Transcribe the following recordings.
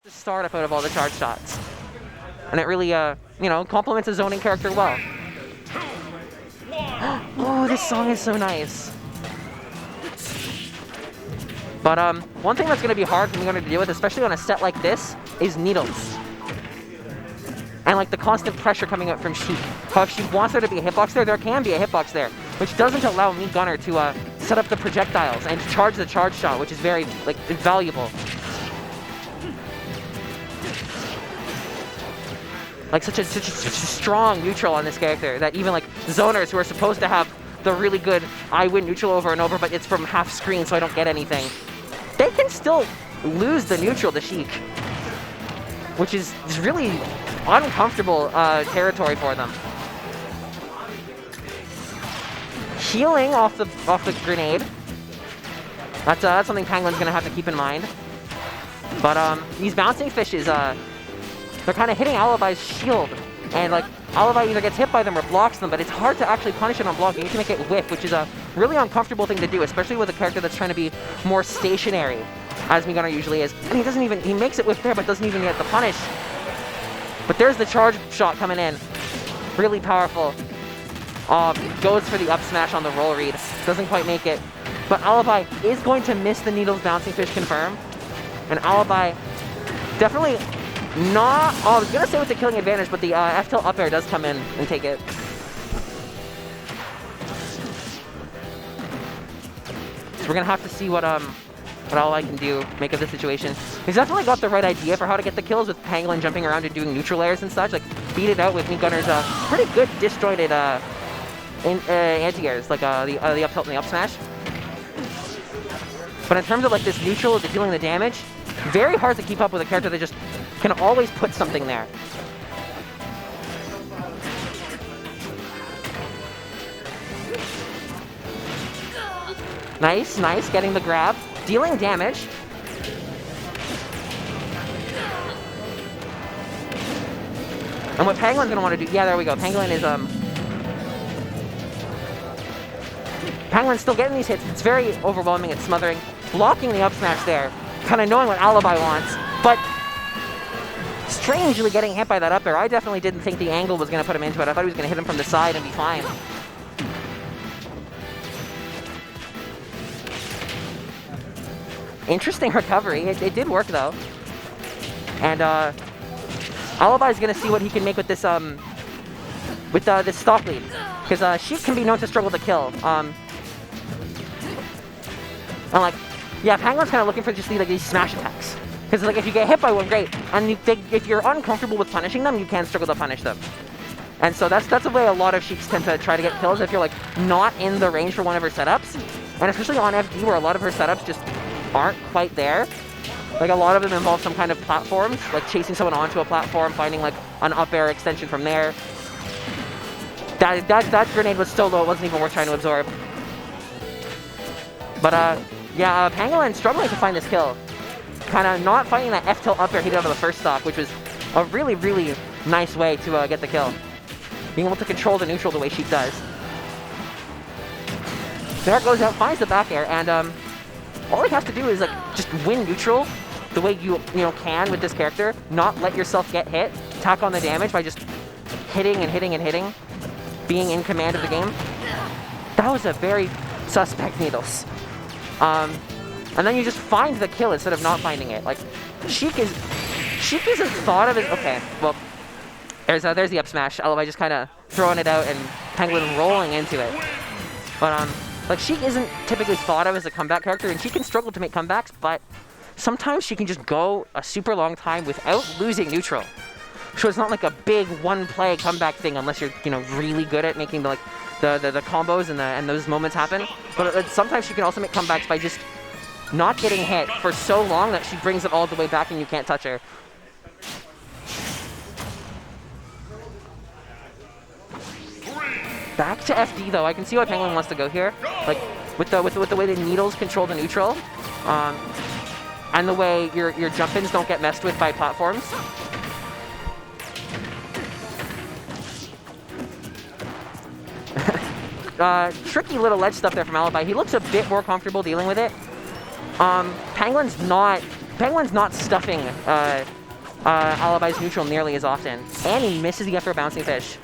the startup out of all the charge shots. And it really, you know, complements a zoning character well. Oh, this song is so nice. But one thing that's going to be hard for me to deal with, especially on a set like this, is needles. And like the constant pressure coming out from Sheik. How if she wants there to be a hitbox there can be a hitbox there, which doesn't allow me, Gunner, to set up the projectiles and charge the charge shot, which is very like invaluable. Like such a strong neutral on this character that even like zoners who are supposed to have the really good I win neutral over and over, but it's from half screen so I don't get anything, they can still lose the neutral to Sheik, which is really uncomfortable territory for them. Healing off the grenade. That's something Pangolin's gonna have to keep in mind. But these bouncing fishes, they're kind of hitting Alibi's shield, and like Alibi either gets hit by them or blocks them, but it's hard to actually punish it on block. You need to make it whiff, which is a really uncomfortable thing to do, especially with a character that's trying to be more stationary, as Gunner usually is. And he makes it whiff there, but doesn't even get the punish. But there's the charge shot coming in. Really powerful. Goes for the up smash on the roll read. Doesn't quite make it. But Alibi is going to miss the needles bouncing fish confirm. And Alibi definitely not... Oh, I was going to say with the killing advantage, but the F-tilt up air does come in and take it. So we're going to have to see what Alibi can do, make of the situation. He's definitely got the right idea for how to get the kills with Pangolin jumping around and doing neutral airs and such. Like, beat it out with Gunner's pretty good disjointed anti-airs, like the up tilt and the up smash. But in terms of like this neutral, the dealing the damage, very hard to keep up with a character that just can always put something there. Nice, nice, getting the grab. Dealing damage. And what Pangolin's gonna want to do... Yeah, there we go. Pangolin is, Pangolin's still getting these hits. It's very overwhelming and smothering. Blocking the up smash there. Kind of knowing what Alibi wants. But strangely getting hit by that up air. I definitely didn't think the angle was going to put him into it. I thought he was going to hit him from the side and be fine. Interesting recovery. It did work, though. And Alibi's going to see what he can make with this this stock lead. Because Sheik can be known to struggle to kill. And like, yeah, Pangolin's kind of looking for just these smash attacks. Because like if you get hit by one, great. And if you're uncomfortable with punishing them, you can struggle to punish them. And so that's the way a lot of Sheiks tend to try to get kills if you're like not in the range for one of her setups. And especially on FD where a lot of her setups just aren't quite there. Like a lot of them involve some kind of platforms, like chasing someone onto a platform, finding like an up air extension from there. That grenade was so low, it wasn't even worth trying to absorb. But yeah, Pangolin struggling to find this kill. Kind of not finding that F-tilt up air he did out of the first stock, which was a really, really nice way to get the kill. Being able to control the neutral the way Sheik does. There goes out, finds the back air, and all he has to do is like just win neutral the way you can with this character. Not let yourself get hit. Tack on the damage by just hitting and hitting and hitting. Being in command of the game. That was a very suspect needles. And then you just find the kill instead of not finding it. Like, Sheik isn't thought of it. Okay, well, there's the up smash. Alibi just kind of throwing it out and Pangolin rolling into it. But like Sheik isn't typically thought of as a comeback character, and she can struggle to make comebacks. But sometimes she can just go a super long time without losing neutral. So it's not like a big one-play comeback thing unless you're really good at making the combos and those moments happen. But sometimes she can also make comebacks by just not getting hit for so long that she brings it all the way back and you can't touch her. Back to FD though. I can see why Pangolin wants to go here. Like with the way the needles control the neutral, and the way your jump-ins don't get messed with by platforms. Tricky little ledge stuff there from Alibi. He looks a bit more comfortable dealing with it. Pangolin's not stuffing Alibi's neutral nearly as often. And he misses the after a bouncing fish.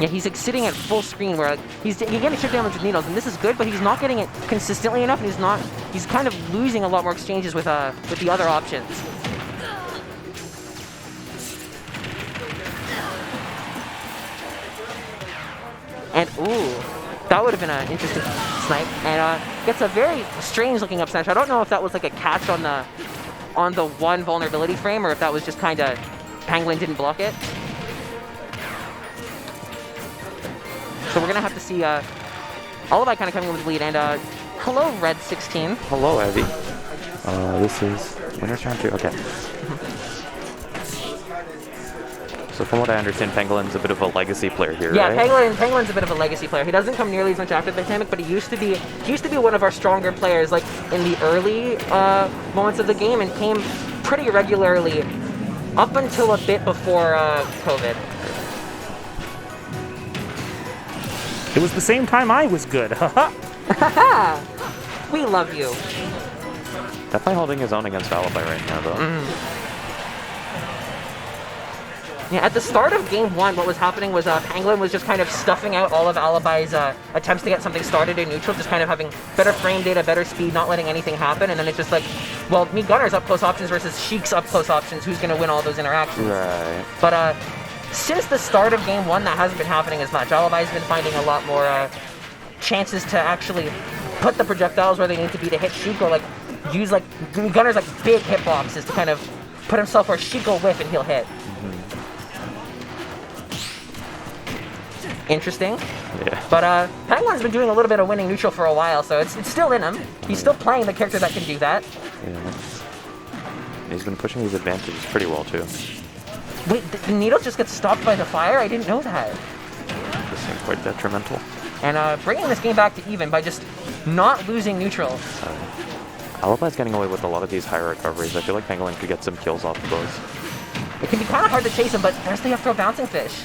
Yeah, he's like sitting at full screen where like, he's getting chip damage with needles, and this is good, but he's not getting it consistently enough, and he's kind of losing a lot more exchanges with the other options. And ooh, that would have been an interesting snipe, and gets a very strange looking up smash. I don't know if that was like a catch on the one vulnerability frame, or if that was just kind of Pangolin didn't block it. So we're gonna have to see Alibi kind of coming in with the lead, and hello Red16. Hello Abby. This is winner's round 2. Okay. So from what I understand, Pangolin's a bit of a legacy player here, yeah, right? Pangolin's a bit of a legacy player. He doesn't come nearly as much after the dynamic, but he used to be one of our stronger players, like in the early moments of the game, and came pretty regularly up until a bit before COVID. It was the same time I was good. Haha. We love you. Definitely holding his own against Alibi right now, though. Yeah, at the start of game 1, what was happening was Pangolin was just kind of stuffing out all of Alibi's attempts to get something started in neutral, just kind of having better frame data, better speed, not letting anything happen, and then it's just like, well, me Gunner's up close options versus Sheik's up close options, who's going to win all those interactions? Right. But since the start of game 1, that hasn't been happening as much. Alibi's been finding a lot more chances to actually put the projectiles where they need to be to hit Sheik, or like use like Gunner's like big hitboxes to kind of put himself where Sheik will whiff and he'll hit. Interesting. Yeah. But Penguin's been doing a little bit of winning neutral for a while, so it's still in him. He's still playing the character that can do that. Yeah. He's been pushing these advantages pretty well too. Wait, the needles just get stopped by the fire? I didn't know that. This seems quite detrimental. And bringing this game back to even by just not losing neutral. Alibi's getting away with a lot of these higher recoveries. I feel like Pangolin could get some kills off of those. It can be kind of hard to chase him, but there's the after bouncing fish.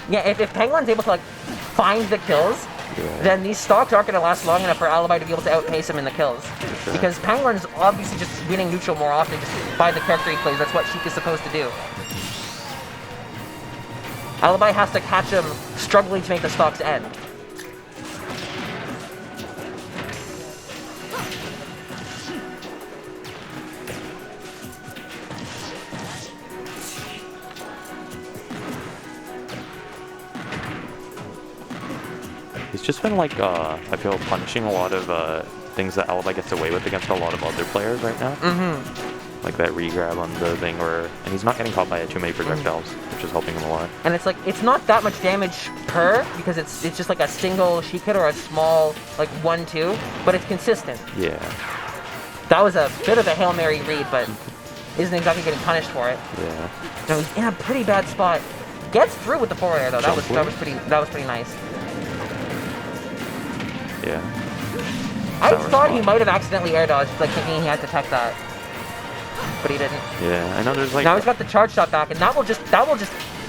Yeah, if Pangolin's able to like find the kills, then these stocks aren't going to last long enough for Alibi to be able to outpace him in the kills. Sure. Because Pangolin's obviously just winning neutral more often just by the character he plays. That's what Sheik is supposed to do. Alibi has to catch him struggling to make the stocks end. He's just been like, I feel, punishing a lot of things that Alibi gets away with against a lot of other players right now. Like that re-grab on the thing and he's not getting caught by too many projectiles, which is helping him a lot. And it's like, it's not that much damage per, because it's just like a single Sheik hit or a small, like 1-2, but it's consistent. Yeah. That was a bit of a Hail Mary read, but isn't exactly getting punished for it. Yeah. No, he's in a pretty bad spot. Gets through with the forward air though. That was pretty nice. Yeah. I thought he might have accidentally air dodged, like thinking he had to tech that, but he didn't. Yeah, I know there's like. Now he's got the charge shot back, and that will just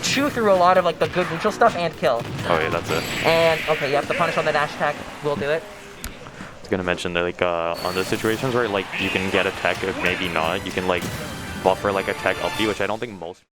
chew through a lot of like the good neutral stuff and kill. Oh yeah, that's it. And okay, yep, the punish on the dash attack will do it. I was gonna mention that like on the situations where like you can get a tech, if maybe not, you can like buffer like a tech up B, which I don't think most.